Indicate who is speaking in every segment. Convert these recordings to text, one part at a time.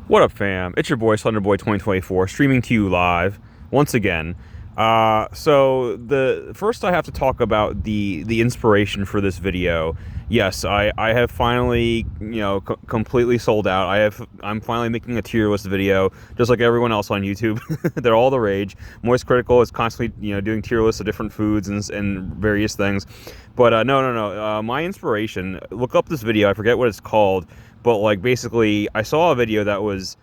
Speaker 1: What up, fam? It's your boy, Slenderboy 2024, streaming to you live once again. So the first I have to talk about the inspiration for this video. Yes, I have finally, completely sold out. I'm finally making a tier list video, just like everyone else on YouTube. They're all the rage. Moist Critical is constantly, doing tier lists of different foods and various things. But no. My inspiration. Look up this video. I forget what it's called, but like basically, I saw a video that was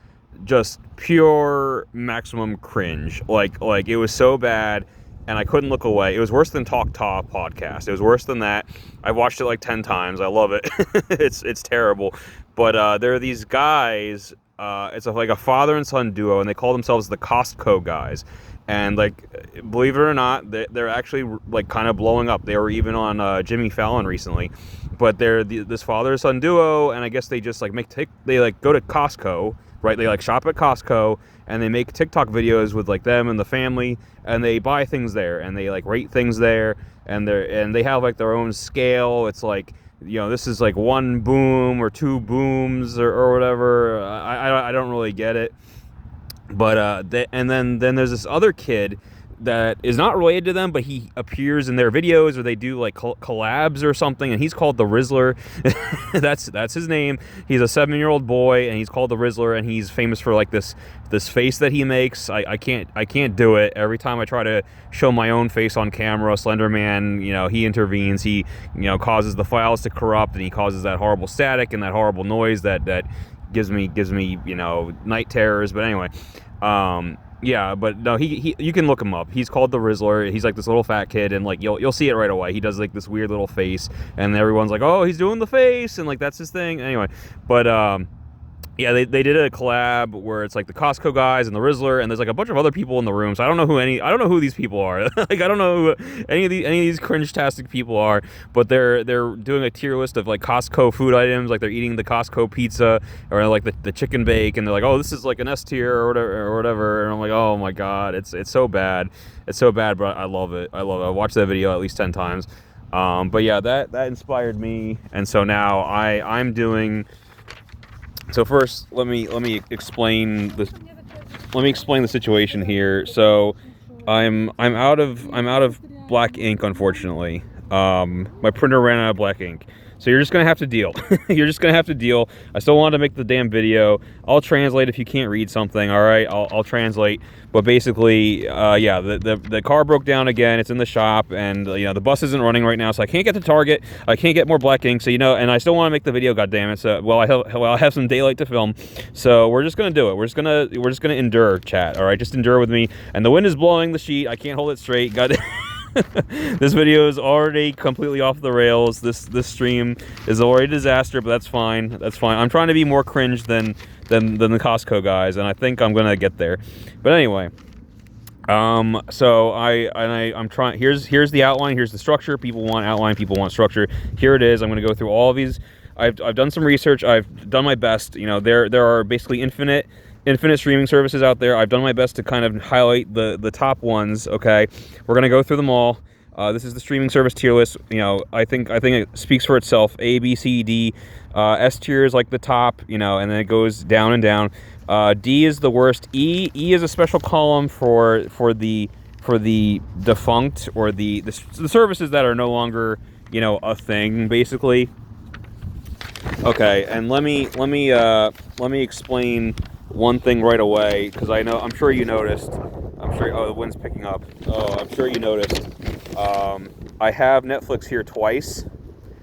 Speaker 1: just pure maximum cringe. Like it was so bad, and I couldn't look away. It was worse than Talk Top podcast. It was worse than that. I've watched it like 10 times. I love it. It's terrible. But there are these guys. It's like a father and son duo, and they call themselves the Costco guys. And like, believe it or not, they're actually like kind of blowing up. They were even on Jimmy Fallon recently. But they're this father and son duo, and I guess they just like they like go to Costco, right? They like shop at Costco, and they make TikTok videos with like them and the family, and they buy things there, and they like rate things there, and they have like their own scale. It's like, this is like one boom or two booms or whatever. I don't really get it. But and then there's this other kid that is not related to them, but he appears in their videos, or they do like collabs or something, and he's called the Rizzler. That's his name. He's a 7-year-old boy, and he's called the Rizzler, and he's famous for like this face that he makes. I can't do it. Every time I try to show my own face on camera, Slenderman, he intervenes. He causes the files to corrupt, and he causes that horrible static and that horrible noise that gives me night terrors. But anyway, yeah, but no, he you can look him up. He's called the Rizzler. He's like this little fat kid, and like you'll see it right away. He does like this weird little face, and everyone's like, oh, he's doing the face, and like that's his thing. Anyway, but yeah, they did a collab where it's like the Costco guys and the Rizzler, and there's like a bunch of other people in the room. So I don't know who these people are. Like I don't know who any of these cringe-tastic people are. But they're doing a tier list of like Costco food items. Like they're eating the Costco pizza or like the chicken bake, and they're like, oh, this is like an S tier or whatever. And I'm like, oh my god, it's so bad. It's so bad, but I love it. I watched that video at least 10 times. But yeah, that inspired me, and so now I'm doing. So first, let me explain the situation here. So, I'm out of black ink, unfortunately. My printer ran out of black ink. So you're just gonna have to deal. You're just gonna have to deal. I still wanted to make the damn video. I'll translate if you can't read something. All right, I'll translate. But basically, yeah, the car broke down again. It's in the shop, and the bus isn't running right now, so I can't get to Target. I can't get more black ink. So and I still want to make the video. God damn it! So I have some daylight to film. So we're just gonna do it. We're just gonna endure, chat. All right, just endure with me. And the wind is blowing the sheet. I can't hold it straight. God. This video is already completely off the rails. This stream is already a disaster, but that's fine. That's fine. I'm trying to be more cringe than the Costco guys, and I think I'm gonna get there. But anyway, so I'm trying. Here's the outline. Here's the structure. People want outline. People want structure. Here it is. I'm gonna go through all of these. I've done some research. I've done my best. There are basically infinite streaming services out there. I've done my best to kind of highlight the top ones. Okay, we're gonna go through them all. This is the streaming service tier list. I think it speaks for itself. A, B, C, D. S tier is like the top. And then it goes down and down. D is the worst. E is a special column for the defunct, or the services that are no longer a thing, basically. Okay, and let me explain one thing right away, because I'm sure you noticed. Oh, the wind's picking up. Oh, I'm sure you noticed. I have Netflix here twice.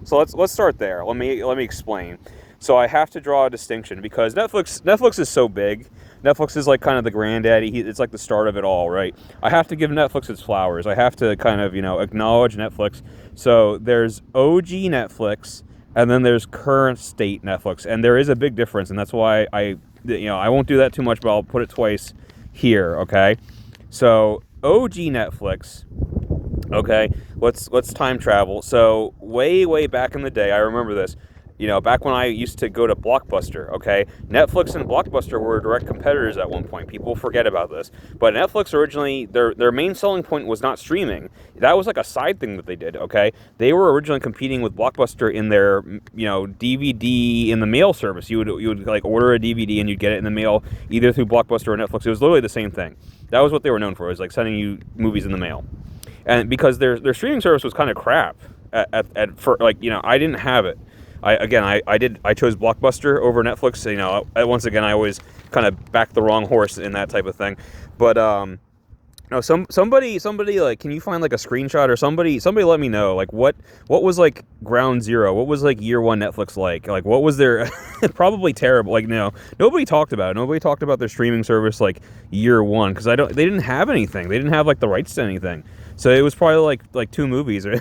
Speaker 1: So let's start there. Let me explain. So I have to draw a distinction, because Netflix is so big. Netflix is like kind of the granddaddy. It's like the start of it all, right? I have to give Netflix its flowers. I have to kind of acknowledge Netflix. So there's OG Netflix, and then there's current state Netflix, and there is a big difference, and that's why I won't do that too much, but I'll put it twice here, okay? So OG Netflix, okay, let's time travel. So way back in the day, I remember this. You know, back when I used to go to Blockbuster, okay? Netflix and Blockbuster were direct competitors at one point. People forget about this. But Netflix originally, their main selling point was not streaming. That was like a side thing that they did, okay? They were originally competing with Blockbuster in their, you know, DVD in the mail service. You would like order a DVD and you'd get it in the mail either through Blockbuster or Netflix. It was literally the same thing. That was what they were known for, was like sending you movies in the mail. And because their streaming service was kind of crap for, like, you know, I didn't have it. I chose Blockbuster over Netflix. You know, once again, I always kind of back the wrong horse in that type of thing. But no, somebody like, can you find like a screenshot or somebody let me know, like what was like ground zero? What was like year one Netflix like? Like what was their probably terrible. Like, no, nobody talked about it. Nobody talked about their streaming service like year one, because they didn't have anything. They didn't have like the rights to anything. So it was probably like 2 movies, or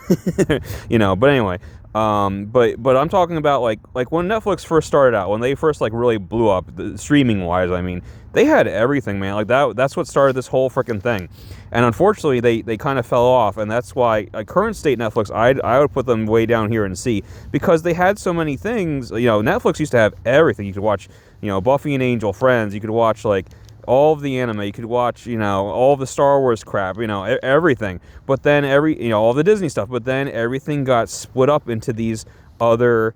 Speaker 1: you know. But anyway, but I'm talking about like when Netflix first started out, when they first like really blew up, streaming wise. I mean, they had everything, man. Like that's what started this whole freaking thing. And unfortunately, they kind of fell off, and that's why current state Netflix, I would put them way down here in C, because they had so many things. You know, Netflix used to have everything. You could watch, you know, Buffy and Angel, Friends. You could watch like all of the anime. You could watch, you know, all of the Star Wars crap, you know, everything. But then you know, all the Disney stuff. But then everything got split up into these other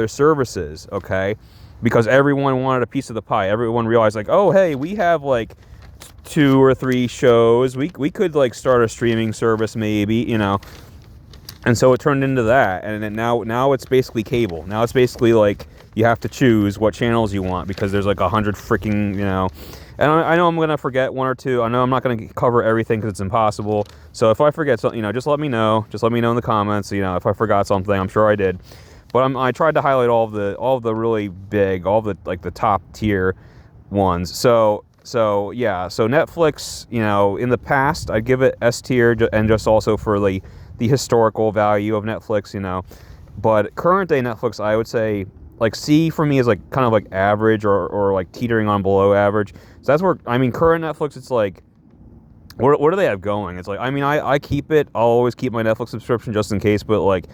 Speaker 1: services, okay? Because everyone wanted a piece of the pie. Everyone realized, like, oh, hey, we have like 2 or 3 shows. We could like start a streaming service, maybe, you know. And so it turned into that, and then now it's basically cable. Now it's basically like you have to choose what channels you want, because there's like 100 freaking, you know. And I know I'm going to forget 1 or 2. I know I'm not going to cover everything because it's impossible. So if I forget something, you know, just let me know. Just let me know in the comments, you know, if I forgot something. I'm sure I did. But I tried to highlight all of the really big, all the like the top tier ones. So yeah, so Netflix, you know, in the past, I'd give it S tier, and just also for the historical value of Netflix, you know. But current day Netflix, I would say like C for me is like kind of like average, or like teetering on below average. So that's where, I mean, current Netflix, it's like, what do they have going? It's like, I mean, I keep it. I'll always keep my Netflix subscription just in case, but like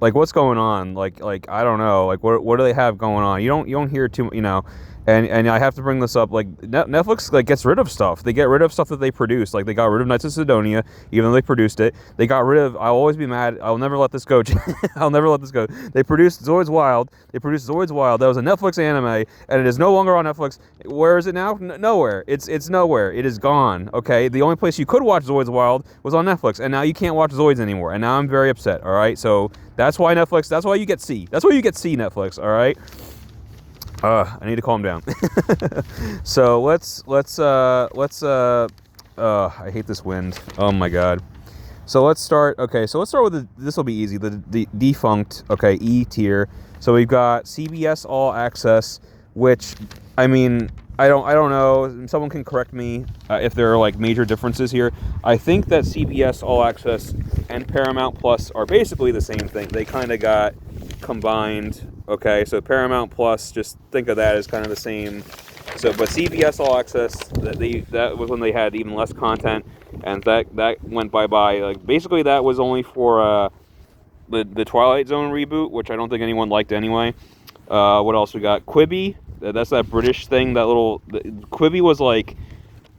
Speaker 1: what's going on? Like I don't know. Like what do they have going on? You don't hear too, you know. And I have to bring this up, like Netflix like gets rid of stuff. They get rid of stuff that they produce. Like they got rid of Knights of Sidonia, even though they produced it. They got rid of, I'll always be mad. I'll never let this go. I'll never let this go. They produced Zoids Wild. That was a Netflix anime, and it is no longer on Netflix. Where is it now? Nowhere. It's nowhere. It is gone. Okay. The only place you could watch Zoids Wild was on Netflix, and now you can't watch Zoids anymore. And now I'm very upset. All right. So that's why Netflix. That's why you get C. That's why you get C, Netflix. All right. I need to calm down. So let's I hate this wind. Oh my god. So let's start. Okay, so let's start with this will be easy. The defunct, okay, E tier. So we've got CBS All Access, which, I mean, I don't know. Someone can correct me if there are like major differences here. I think that CBS All Access and Paramount Plus are basically the same thing. They kind of got combined. Okay, so Paramount Plus, just think of that as kind of the same. So, but CBS All Access, that was when they had even less content, and that went bye-bye. Like basically, that was only for the Twilight Zone reboot, which I don't think anyone liked anyway. What else we got? Quibi. That's that British thing. Quibi was like,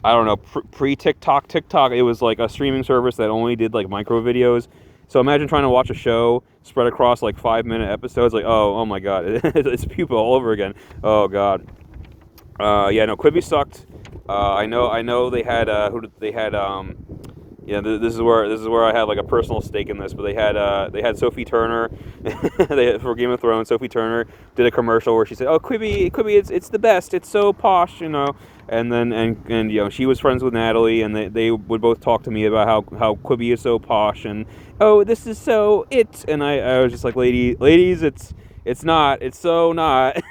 Speaker 1: I don't know, pre-TikTok. It was like a streaming service that only did like micro videos. So imagine trying to watch a show spread across like 5-minute episodes. Like, oh my god, it's pupa all over again. Oh god. Yeah, no, Quibi sucked. I know they had yeah, this is where I have like a personal stake in this. But they had Sophie Turner, for Game of Thrones. Sophie Turner did a commercial where she said, "Oh, Quibi, it's the best. It's so posh, you know." And then and you know, she was friends with Natalie, and they would both talk to me about how Quibi is so posh, and oh, this is so it. And I was just like, ladies, it's not. It's so not.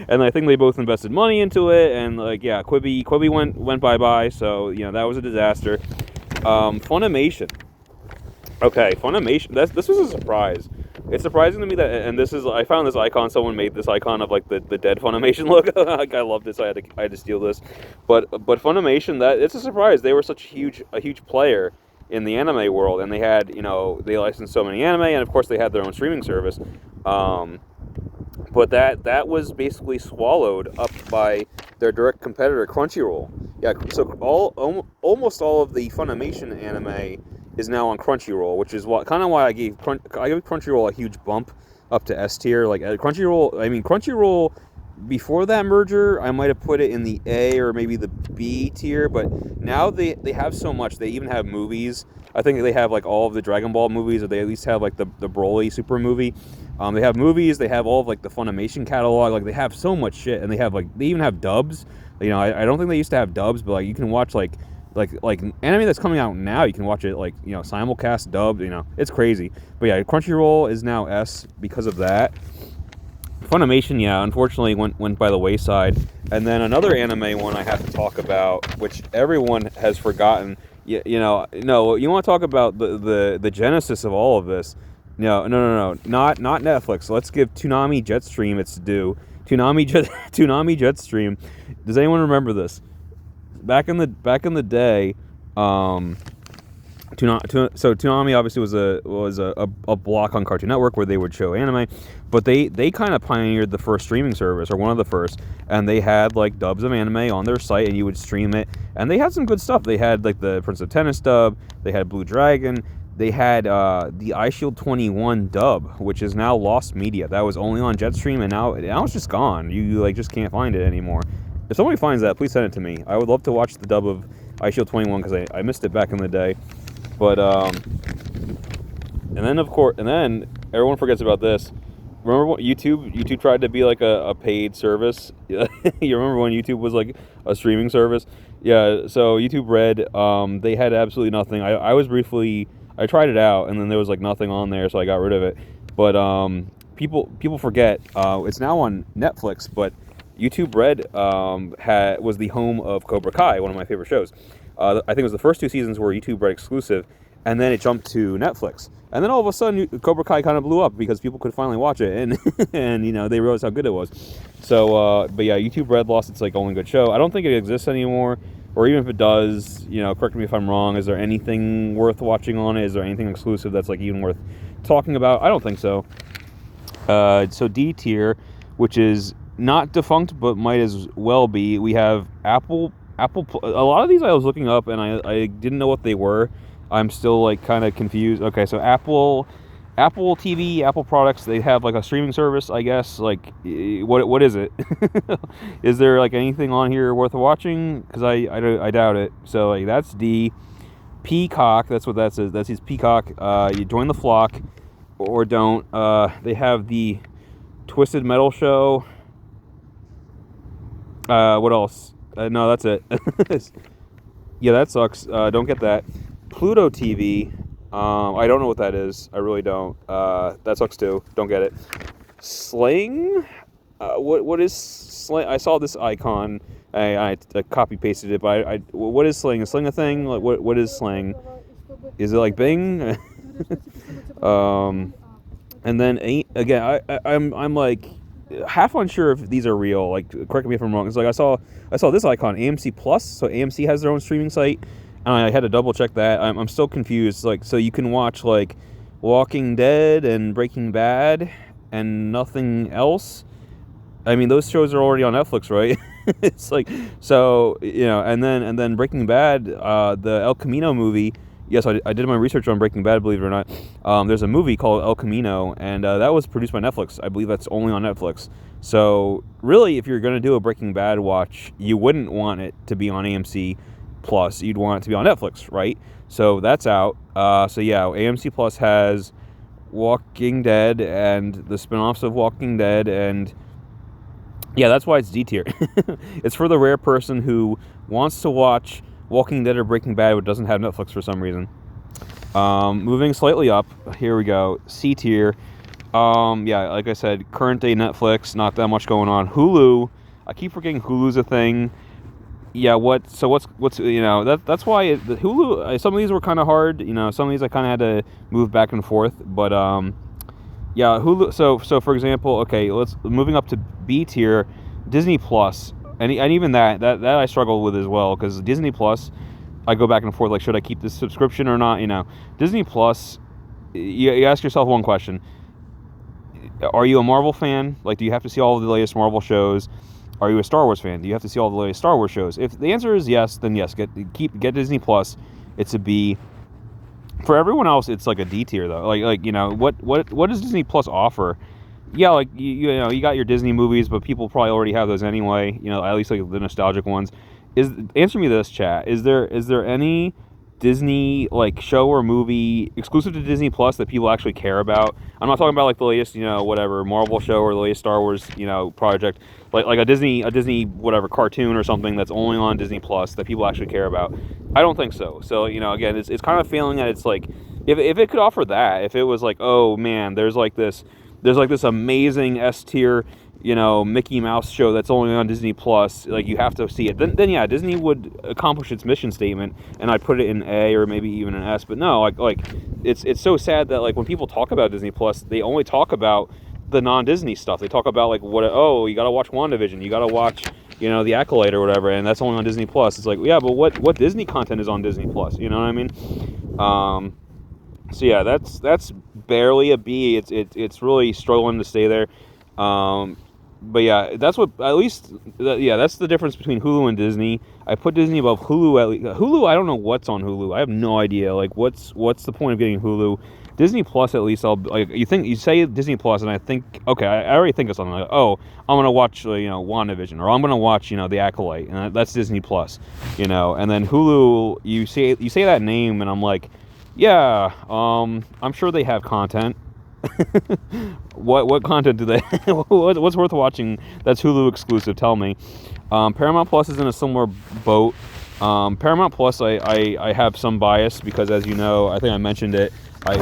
Speaker 1: And I think they both invested money into it, and like, yeah, Quibi went bye-bye. So, you know, that was a disaster. Funimation. Okay, Funimation. This was a surprise. It's surprising to me that, and I found this icon. Someone made this icon of like the dead Funimation logo. Like, I love this. I had to steal this. But Funimation, it's a surprise. They were such a huge player in the anime world, and they had, you know, they licensed so many anime, and of course they had their own streaming service. but that was basically swallowed up by their direct competitor Crunchyroll. Yeah, so almost all of the Funimation anime is now on Crunchyroll, which is kind of why I gave Crunchyroll a huge bump up to S tier. Like Crunchyroll before that merger, I might have put it in the A or maybe the B tier, but now they have so much. They even have movies. I think they have like all of the Dragon Ball movies, or they at least have like the Broly Super movie. They have movies. They have all of like the Funimation catalog. Like they have so much shit, and they even have dubs. You know, I don't think they used to have dubs, but like you can watch like anime that's coming out now. You can watch it like, you know, simulcast dubbed. You know, it's crazy. But yeah, Crunchyroll is now S because of that. Funimation, yeah, unfortunately went by the wayside. And then another anime one I have to talk about, which everyone has forgotten. You know, no, you want to talk about the genesis of all of this? No, not Netflix. Let's give Toonami Jetstream its due. Toonami Jetstream. Does anyone remember this? Back in the day, Toonami obviously was a block on Cartoon Network where they would show anime, but they kind of pioneered the first streaming service, or one of the first, and they had like dubs of anime on their site, and you would stream it, and they had some good stuff. They had like the Prince of Tennis dub, they had Blue Dragon, they had the iShield 21 dub, which is now lost media. That was only on Jetstream, and now it's just gone. You like just can't find it anymore. If somebody finds that, please send it to me. I would love to watch the dub of iShield 21 because I missed it back in the day. But and then everyone forgets about this. Remember what YouTube tried to be like a paid service? You remember when YouTube was like a streaming service? Yeah. So YouTube Red, they had absolutely nothing. I tried it out, and then there was like nothing on there, so I got rid of it. But people forget it's now on Netflix, but YouTube Red was the home of Cobra Kai, one of my favorite shows. I think it was the first 2 seasons were YouTube Red exclusive, and then it jumped to Netflix. And then all of a sudden, Cobra Kai kind of blew up because people could finally watch it, and and you know, they realized how good it was. So, but yeah, YouTube Red lost its like only good show. I don't think it exists anymore, or even if it does, you know, correct me if I'm wrong. Is there anything worth watching on it? Is there anything exclusive that's like even worth talking about? I don't think so. So D tier, which is not defunct but might as well be. We have Apple. A lot of these I was looking up and I didn't know what they were. I'm still like kind of confused. Okay, so Apple TV, Apple products, they have like a streaming service, I guess. Like, what is it? Is there like anything on here worth watching? Because I doubt it. So like that's D. Peacock, that's what that says. That's his Peacock. You join the flock or don't. They have the Twisted Metal show. What else? No, that's it. Yeah, that sucks. Don't get that. Pluto TV. I don't know what that is. I really don't. That sucks too. Don't get it. Sling. What is Sling? I saw this icon. I copy pasted it, but what is Sling? Is Sling a thing? Like what is Sling? Is it like Bing? And then again, I'm like half unsure if these are real. Like, correct me if I'm wrong. It's like I saw this icon, AMC Plus. So AMC has their own streaming site, and I had to double check that. I'm still confused. Like, so you can watch like Walking Dead and Breaking Bad and nothing else. I mean, those shows are already on Netflix, right? It's like, so, you know, and then Breaking Bad, the El Camino movie. Yes, I did my research on Breaking Bad, believe it or not. There's a movie called El Camino, and that was produced by Netflix. I believe that's only on Netflix. So, really, if you're going to do a Breaking Bad watch, you wouldn't want it to be on AMC Plus. You'd want it to be on Netflix, right? So, that's out. So, yeah, AMC Plus has Walking Dead and the spinoffs of Walking Dead, and yeah, that's why it's D tier. It's for the rare person who wants to watch Walking Dead or Breaking Bad but doesn't have Netflix for some reason. Moving slightly up, here we go. C tier. Yeah, like I said, current day Netflix, not that much going on. Hulu, I keep forgetting Hulu's a thing. Yeah, what's you know, that's why the Hulu, some of these were kind of hard, you know, some of these I kind of had to move back and forth, but yeah, Hulu, so for example, okay, moving up to B tier, Disney Plus. And even that I struggle with as well, because Disney Plus, I go back and forth, like, should I keep this subscription or not, you know. Disney Plus, you ask yourself one question. Are you a Marvel fan? Like, do you have to see all of the latest Marvel shows? Are you a Star Wars fan? Do you have to see all the latest Star Wars shows? If the answer is yes, then yes, get Disney Plus. It's a B. For everyone else, it's like a D tier though. Like you know, what does Disney Plus offer? Yeah, like you know, you got your Disney movies, but people probably already have those anyway. You know, at least like the nostalgic ones. Answer me this, chat. Is there any Disney like show or movie exclusive to Disney Plus that people actually care about? I'm not talking about like the latest, you know, whatever Marvel show or the latest Star Wars, you know, project, like a Disney whatever cartoon or something that's only on Disney Plus that people actually care about. I don't think so. So, you know, again, it's kind of feeling that it's like if it could offer that, if it was like, oh man, there's like this amazing S tier, you know, Mickey Mouse show that's only on Disney Plus, like you have to see it. Then yeah, Disney would accomplish its mission statement, and I'd put it in A or maybe even an S. But no, like it's so sad that like when people talk about Disney Plus, they only talk about the non-Disney stuff. They talk about like you got to watch WandaVision, you got to watch, you know, The Acolyte or whatever, and that's only on Disney Plus. It's like, yeah, but what Disney content is on Disney Plus? You know what I mean? So yeah, that's barely a B. It's really struggling to stay there. But yeah, that's what that's the difference between Hulu and Disney. I put Disney above Hulu. At least. Hulu, I don't know what's on Hulu. I have no idea. Like, what's the point of getting Hulu? Disney Plus, at least you say Disney Plus, and I think, okay, I already think of something like, oh, I'm gonna watch you know, WandaVision, or I'm gonna watch, you know, The Acolyte, and that's Disney Plus, you know. And then Hulu, you say that name, and I'm like, yeah, I'm sure they have content. What content do they what's worth watching that's Hulu exclusive? Tell me. Paramount Plus is in a similar boat. Paramount Plus, I have some bias because, as you know, I think I mentioned it,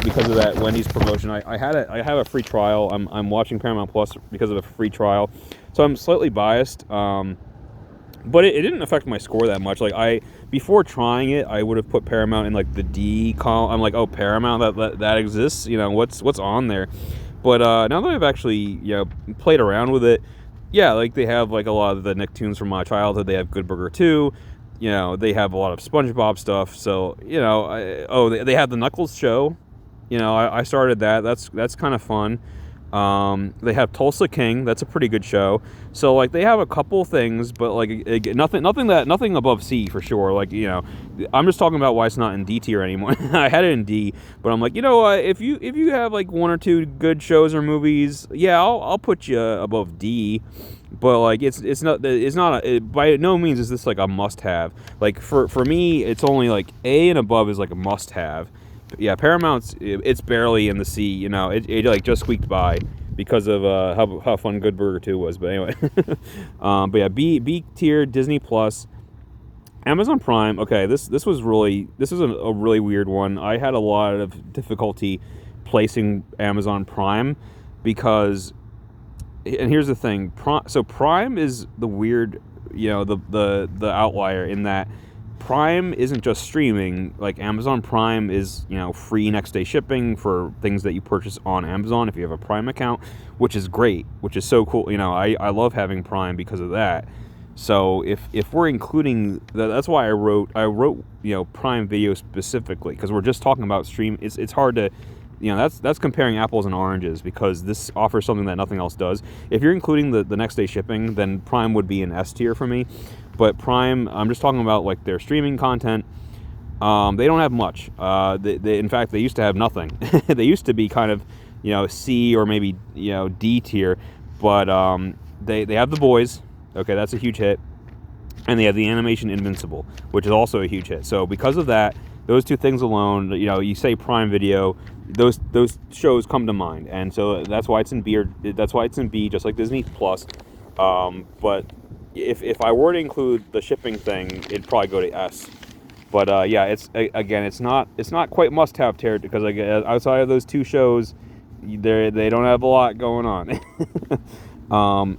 Speaker 1: because of that Wendy's promotion, I have a free trial. I'm watching Paramount Plus because of a free trial, so I'm slightly biased. But it didn't affect my score that much. Like before trying it, I would have put Paramount in like the D column. I'm like, oh, Paramount, that exists. You know, what's on there? But now that I've actually, you know, played around with it, yeah, like they have like a lot of the Nicktoons from my childhood. They have Good Burger 2. You know, they have a lot of SpongeBob stuff. So, you know, they have the Knuckles show. You know, I started that. That's kind of fun. They have Tulsa King. That's a pretty good show. So like they have a couple things, but like nothing above C for sure. Like, you know, I'm just talking about why it's not in D tier anymore. I had it in D, but I'm like, you know what? If you have like one or two good shows or movies, yeah, I'll put you above D. But like by no means is this like a must have. Like for me, it's only like A and above is like a must have. Yeah, Paramount's, it's barely in the C, you know, it like just squeaked by because of how fun Good Burger 2 was. But anyway, but yeah, B tier, Disney Plus, Amazon Prime. Okay, this was a really weird one. I had a lot of difficulty placing Amazon Prime because, and here's the thing, Prime is the weird, you know, the outlier in that Prime isn't just streaming. Like Amazon Prime is, you know, free next day shipping for things that you purchase on Amazon if you have a Prime account, which is great, which is so cool. You know, I love having Prime because of that. So if we're including that's why I wrote you know, Prime Video specifically, because we're just talking about stream. It's hard to, you know, that's comparing apples and oranges because this offers something that nothing else does. If you're including the next day shipping, then Prime would be an S tier for me. But Prime, I'm just talking about like their streaming content. They don't have much. In fact, they used to have nothing. They used to be kind of, you know, C or maybe, you know, D tier. But they have The Boys. Okay, that's a huge hit. And they have the animation Invincible, which is also a huge hit. So because of that, those two things alone, you know, you say Prime Video, those shows come to mind. And so that's why it's in B, just like Disney Plus. But if I were to include the shipping thing, it'd probably go to S. But yeah, it's not quite must-have tier because outside of those two shows, they don't have a lot going on.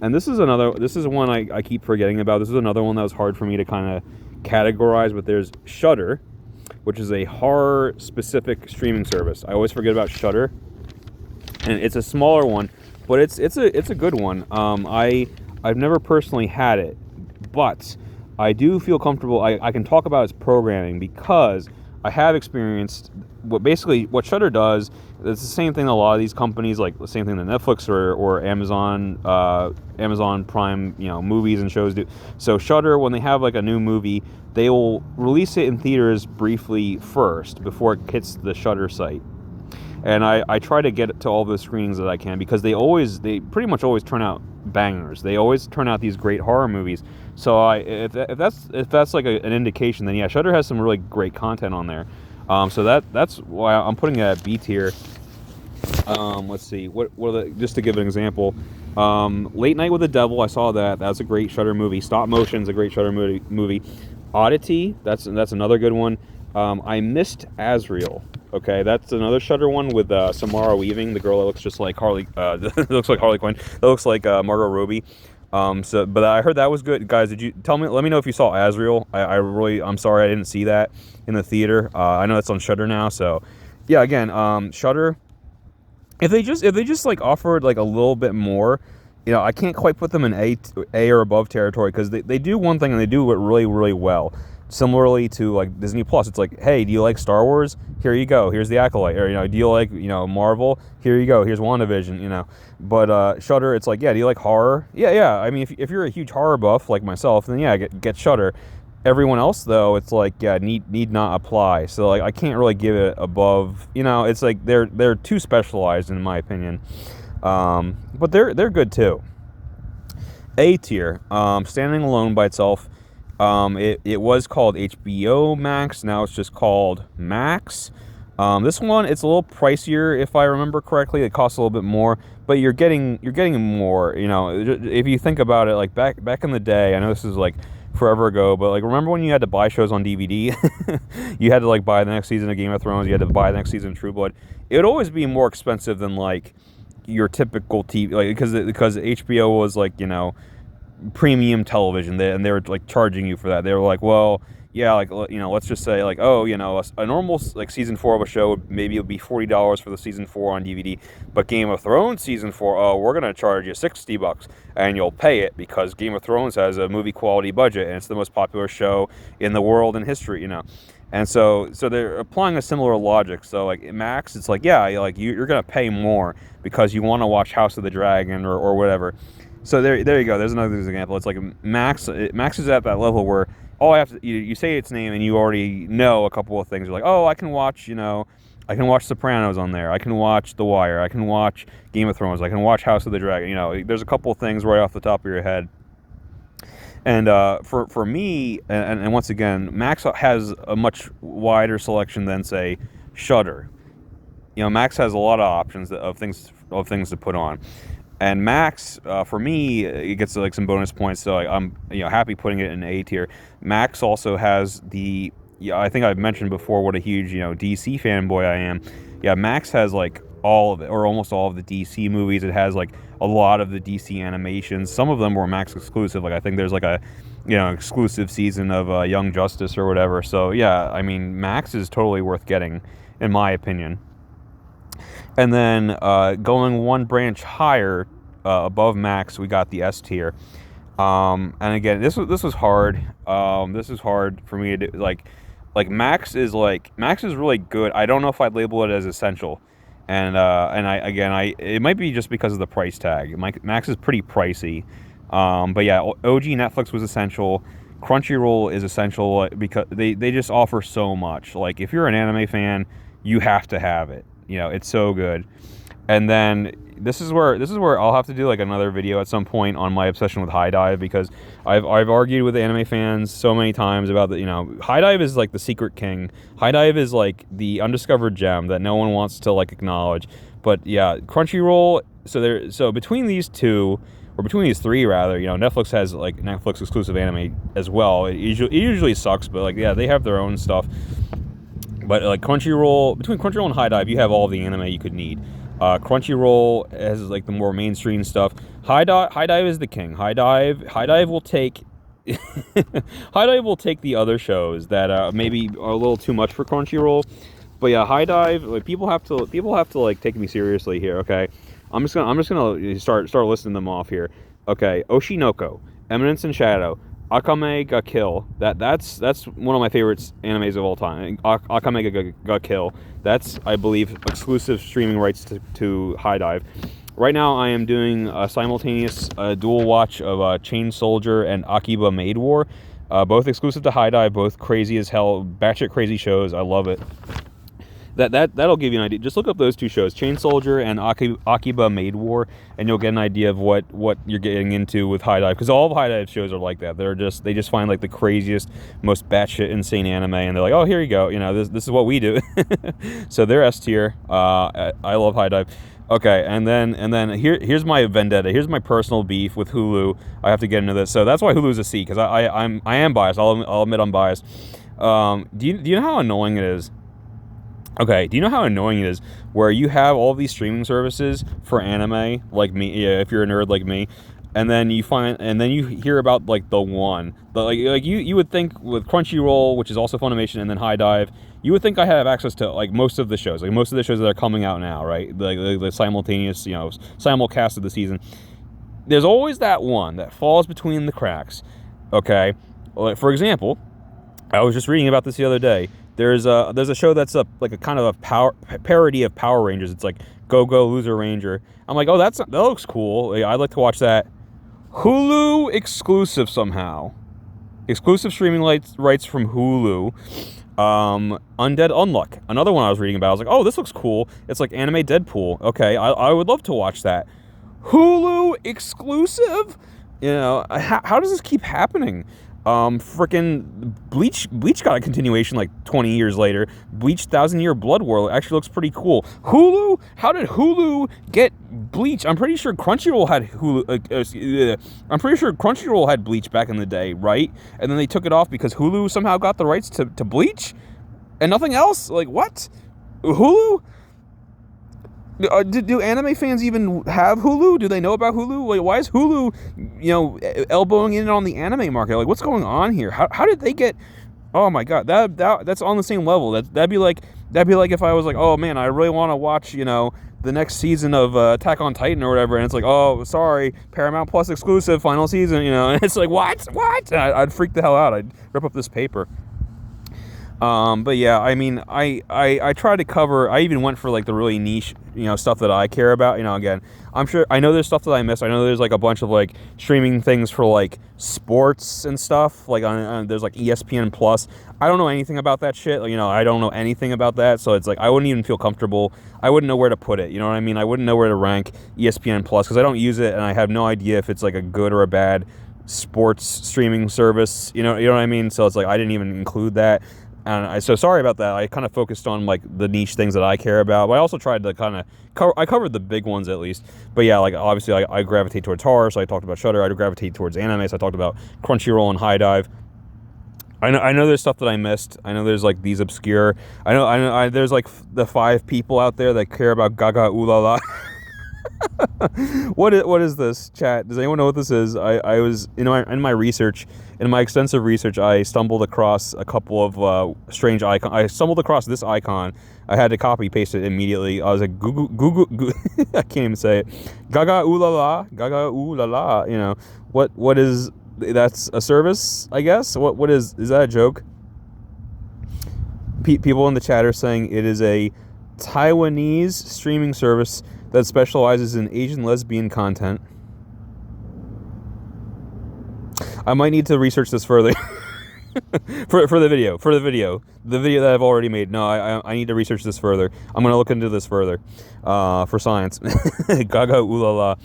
Speaker 1: And this is one I keep forgetting about. This is another one that was hard for me to kind of categorize. But there's Shudder, which is a horror-specific streaming service. I always forget about Shudder, and it's a smaller one, but it's a good one. I've never personally had it, but I do feel comfortable. I can talk about its programming because I have experienced what Shudder does. It's the same thing that a lot of these companies, like the same thing that Netflix or Amazon Prime, movies and shows do. So Shudder, when they have like a new movie, they will release it in theaters briefly first before it hits the Shudder site. And I try to get it to all the screenings that I can, because they pretty much always turn out bangers. They always turn out these great horror movies. So if that's like an indication, then yeah, Shudder has some really great content on there. So that's why I'm putting it at B tier. Let's see, just to give an example, Late Night with the Devil, I saw that. That's a great Shudder movie. Stop Motion's a great Shudder movie. Oddity, that's another good one. I Missed Azrael. Okay, that's another Shudder one with Samara Weaving, the girl that looks just like Harley. Looks like Harley Quinn. That looks like Margot Robbie. But I heard that was good, guys. Did you tell me? Let me know if you saw Azrael. I'm sorry I didn't see that in the theater. I know it's on Shudder now. So, yeah, again, Shudder. If they just like offered like a little bit more, I can't quite put them in A or above territory, because they do one thing and they do it really, really well. Similarly to like Disney Plus, it's like, hey, do you like Star Wars? Here you go. Here's the Acolyte. Or do you like Marvel? Here you go. Here's WandaVision. But Shudder, it's like, yeah, do you like horror? Yeah. I mean, if you're a huge horror buff like myself, then yeah, get Shudder. Everyone else though, it's like, yeah, need not apply. So like I can't really give it above. It's like they're too specialized in my opinion. But they're good too. A tier, standing alone by itself. It was called HBO Max. Now it's just called Max. This one, it's a little pricier if I remember correctly. It costs a little bit more, but you're getting more. If you think about it, like back in the day, I know this is like forever ago, but like remember when you had to buy shows on DVD? You had to like buy the next season of Game of Thrones. You had to buy the next season of True Blood. It would always be more expensive than like your typical TV, like because HBO was like premium television, and they were like charging you for that. They were like, well, yeah, like let's just say like, oh, a normal like season 4 of a show maybe it'll be $40 for the season 4 on DVD, but Game of Thrones season 4, oh, we're gonna charge you $60, and you'll pay it because Game of Thrones has a movie quality budget and it's the most popular show in the world in history, And so they're applying a similar logic. So like Max, it's like, yeah, like you're gonna pay more because you want to watch House of the Dragon or whatever. So there you go. There's another example. It's like Max is at that level where all I have to you say its name and you already know a couple of things. You're like, oh, I can watch Sopranos on there. I can watch The Wire. I can watch Game of Thrones. I can watch House of the Dragon. There's a couple of things right off the top of your head. And for me, and once again, Max has a much wider selection than say Shudder. Max has a lot of options of things to put on. And Max, for me, it gets like some bonus points, so I'm happy putting it in A tier. Max also has I think I've mentioned before what a huge DC fanboy I am. Yeah, Max has like all of it, or almost all of the DC movies. It has like a lot of the DC animations. Some of them were Max exclusive. Like I think there's like a exclusive season of Young Justice or whatever. So yeah, I mean Max is totally worth getting, in my opinion. And then going one branch higher above Max, we got the S tier. And again, this was hard. This is hard for me to do. Like Max is really good. I don't know if I'd label it as essential. And it might be just because of the price tag. Max is pretty pricey. But yeah, OG Netflix was essential. Crunchyroll is essential because they just offer so much. Like if you're an anime fan, you have to have it. It's so good. And then this is where I'll have to do like another video at some point on my obsession with HiDive, because I've argued with anime fans so many times about HiDive is like the secret king. HiDive is like the undiscovered gem that no one wants to like acknowledge. But yeah, Crunchyroll. So between these two, or between these three rather, Netflix has like Netflix exclusive anime as well. It usually sucks, but like yeah, they have their own stuff. But like Crunchyroll, between Crunchyroll and HiDive, you have all the anime you could need. Crunchyroll has like the more mainstream stuff. HiDive is the king. HiDive will take HiDive will take the other shows that maybe are a little too much for Crunchyroll. But yeah, HiDive, like people have to like take me seriously here. Okay, I'm just gonna start listing them off here. Okay, Oshinoko, Eminence in Shadow, Akame ga Kill. That's one of my favorite animes of all time. Akame ga Kill. That's, I believe, exclusive streaming rights to HiDive. Right now, I am doing a simultaneous dual watch of Chain Soldier and Akiba Maid War. Both exclusive to HiDive, both crazy as hell, batshit crazy shows. I love it. That'll give you an idea. Just look up those two shows, Chain Soldier and Akiba Maid War, and you'll get an idea of what you're getting into with HiDive. Because all of HiDive shows are like that. They just find like the craziest, most batshit insane anime, and they're like, oh, here you go. You know, this is what we do. So they're S tier. I love HiDive. Okay, and then here's my vendetta. Here's my personal beef with Hulu. I have to get into this. So that's why Hulu's a C, because I am biased. I'll admit I'm biased. Do you know how annoying it is? Okay, do you know how annoying it is where you have all these streaming services for anime, like me, yeah, if you're a nerd like me, and then you hear about like the one, but like you would think with Crunchyroll, which is also Funimation, and then HiDive, you would think I have access to like most of the shows that are coming out now, right? Like the simultaneous, simulcast of the season. There's always that one that falls between the cracks. Okay, like, for example, I was just reading about this the other day. There's a show that's like a kind of a parody of Power Rangers. It's like Go Loser Ranger. I'm like, oh, that looks cool. I'd like to watch that. Hulu exclusive somehow. Exclusive streaming rights from Hulu. Undead Unluck. Another one I was reading about. I was like, oh, this looks cool. It's like anime Deadpool. Okay, I would love to watch that. Hulu exclusive? How does this keep happening? Freaking Bleach got a continuation like 20 years later. Bleach 1000-Year Blood War actually looks pretty cool. Hulu? How did Hulu get Bleach? I'm pretty sure Crunchyroll had Hulu. I'm pretty sure Crunchyroll had Bleach back in the day, right? And then they took it off because Hulu somehow got the rights to Bleach and nothing else. Like, what? Hulu? Do anime fans even have Hulu? Do they know about Hulu? Like, why is Hulu, elbowing in on the anime market? Like, what's going on here? How did they get? Oh my god, that's on the same level. That'd be like if I was like, oh man, I really want to watch, the next season of Attack on Titan or whatever, and it's like, oh, sorry, Paramount Plus exclusive final season, and it's like, what? I'd freak the hell out. I'd rip up this paper. But yeah, I mean, I try to cover, I even went for like the really niche, stuff that I care about, again, I know there's stuff that I missed. I know there's like a bunch of like streaming things for like sports and stuff, like there's like ESPN Plus. I don't know anything about that shit. I don't know anything about that. So it's like, I wouldn't even feel comfortable. I wouldn't know where to put it. You know what I mean? I wouldn't know where to rank ESPN Plus because I don't use it and I have no idea if it's like a good or a bad sports streaming service. You know what I mean? So it's like, I didn't even include that. And so sorry about that. I kind of focused on like the niche things that I care about, but I also tried to kind of I covered the big ones at least. But yeah, like obviously I gravitate towards horror, so I talked about Shudder. I gravitate towards anime, so I talked about Crunchyroll and HiDive. I know there's stuff that I missed. I know there's like these obscure. I know there's like the 5 people out there that care about GagaOOLala. What is this, chat? Does anyone know what this is? I was in my research, in my extensive research, I stumbled across a couple of strange icons. I stumbled across this icon. I had to copy paste it immediately. I was like, Google. I can't even say it. GagaOOLala. What is? That's a service, I guess. What is that a joke? People in the chat are saying it is a Taiwanese streaming service that specializes in Asian lesbian content. I might need to research this further. for the video that I've already made. No, I need to research this further. I'm going to look into this further for science. GagaOOLala.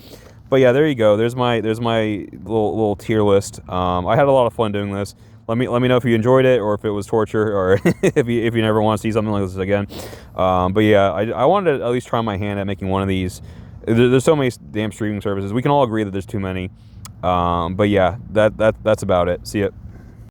Speaker 1: But yeah, there you go. There's my little tier list. I had a lot of fun doing this. Let me know if you enjoyed it or if it was torture or if you never want to see something like this again. But yeah, I wanted to at least try my hand at making one of these. There's so many damn streaming services. We can all agree that there's too many. But yeah, that's about it. See ya.